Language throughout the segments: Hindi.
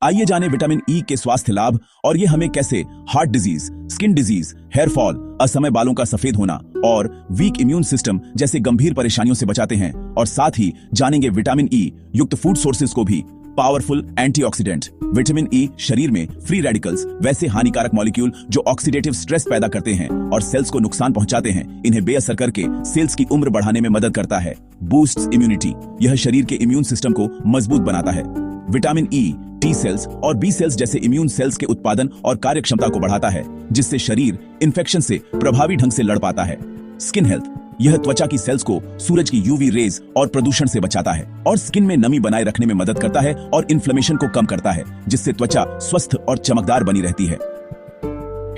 आइए जाने विटामिन ई के स्वास्थ्य लाभ और ये हमें कैसे heart disease, skin disease, hair fall, असमय बालों का सफेद होना और वीक इम्यून सिस्टम जैसे गंभीर परेशानियों से बचाते हैं। और साथ ही जानेंगे विटामिन ई युक्त फूड सोर्सेज को भी। Powerful antioxidant. विटामिन ई शरीर में फ्री रेडिकल्स, वैसे हानिकारक मॉलिक्यूल जो ऑक्सीडेटिव स्ट्रेस पैदा करते हैं और सेल्स को नुकसान पहुंचाते हैं, इन्हें बेअसर करके सेल्स की उम्र बढ़ाने में मदद करता है। Boosts immunity. यह शरीर के इम्यून सिस्टम को मजबूत बनाता है। विटामिन ई टी सेल्स और बी सेल्स जैसे इम्यून सेल्स के उत्पादन और कार्यक्षमता को बढ़ाता है, जिससे शरीर इन्फेक्शन से प्रभावी ढंग से लड़ पाता है। Skin health. यह त्वचा की सेल्स को सूरज की यूवी रेज और प्रदूषण से बचाता है और स्किन में नमी बनाए रखने में मदद करता है और इन्फ्लेमेशन को कम करता है, जिससे त्वचा स्वस्थ और चमकदार बनी रहती है।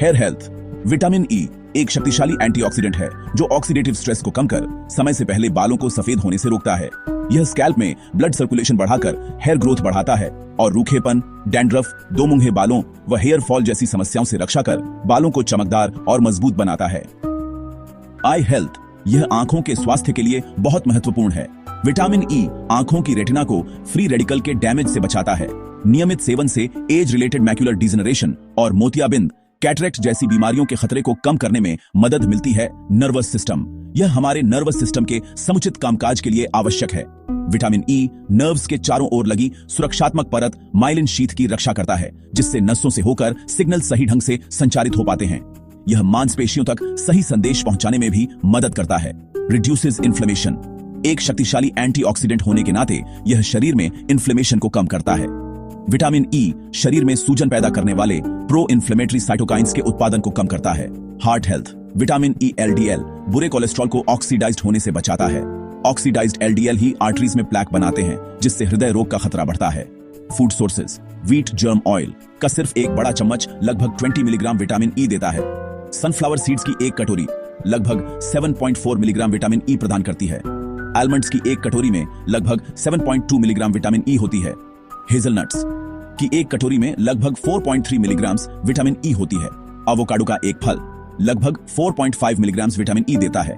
Hair health. विटामिन ई एक शक्तिशाली एंटीऑक्सीडेंट है जो ऑक्सीडेटिव स्ट्रेस को कम कर समय से पहले बालों को सफेद होने से रोकता है। यह स्कैल्प में ब्लड सर्कुलेशन बढ़ाकर हेयर ग्रोथ बढ़ाता है और रूखेपन, डैंड्रफ, दो मुंहे बालों व हेयर फॉल जैसी समस्याओं से रक्षा कर बालों को चमकदार और मजबूत बनाता है। आई हेल्थ। यह आंखों के स्वास्थ्य के लिए बहुत महत्वपूर्ण है। विटामिन ई आंखों की रेटिना को फ्री रेडिकल के डैमेज से बचाता है। नियमित सेवन से एज रिलेटेड मैक्युलर डिजनरेशन और मोतियाबिंद, कैटरेक्ट जैसी बीमारियों के खतरे को कम करने में मदद मिलती है। Nervous system. यह हमारे नर्वस सिस्टम के समुचित कामकाज के लिए आवश्यक है। विटामिन ई नर्व्स के चारों ओर लगी सुरक्षात्मक परत माइलिन शीथ की रक्षा करता है, जिससे नसों से होकर सिग्नल सही ढंग से संचारित हो पाते हैं। यह मांसपेशियों तक सही संदेश पहुंचाने में भी मदद करता है। Reduces inflammation. एक शक्तिशाली एंटीऑक्सीडेंट होने के नाते यह शरीर में इन्फ्लेमेशन को कम करता है। विटामिन ई शरीर में सूजन पैदा करने वाले प्रो इन्फ्लेमेटरी साइटोकाइंस के उत्पादन को कम करता है। Heart health. Vitamin E LDL बुरे कोलेस्ट्रॉल को ऑक्सीडाइज्ड होने से बचाता है। ऑक्सीडाइज्ड एलडीएल ही आर्टरीज में प्लेक बनाते हैं, जिससे हृदय रोग का खतरा बढ़ता है। Food sources. Wheat germ oil का सिर्फ एक बड़ा चम्मच लगभग 20 मिलीग्राम विटामिन ई देता है। सनफ्लावर सीड्स की एक कटोरी लगभग 7.4 मिलीग्राम विटामिन ई प्रदान करती है। आलमंड्स की एक कटोरी में लगभग 7.2 मिलीग्राम विटामिन ई होती है। हेजलनट्स की एक कटोरी में लगभग 4.3 मिलीग्राम विटामिन ई होती है। एवोकाडो का एक फल लगभग 4.5 मिलीग्राम विटामिन ई देता है।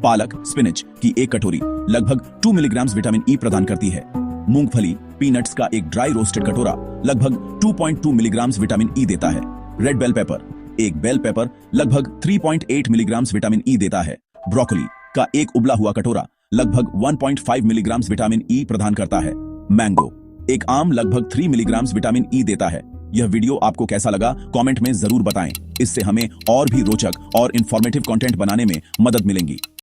पालक स्पिनच की एक कटोरी लगभग 2 मिलीग्राम विटामिन ई प्रदान करती है। मूंगफली पीनट्स का एक ड्राई रोस्टेड कटोरा लगभग 2.2 मिलीग्राम विटामिन ई देता है। रेड बेल पेपर एक बेल पेपर लगभग 3.8 मिलीग्राम विटामिन ई देता है। ब्रोकोली का एक उबला हुआ कटोरा लगभग 1.5 मिलीग्राम विटामिन ई प्रदान करता है। मैंगो एक आम लगभग 3 मिलीग्राम विटामिन ई देता है। यह वीडियो आपको कैसा लगा कमेंट में जरूर बताएं। इससे हमें और भी रोचक और इंफॉर्मेटिव कंटेंट बनाने में मदद मिलेगी।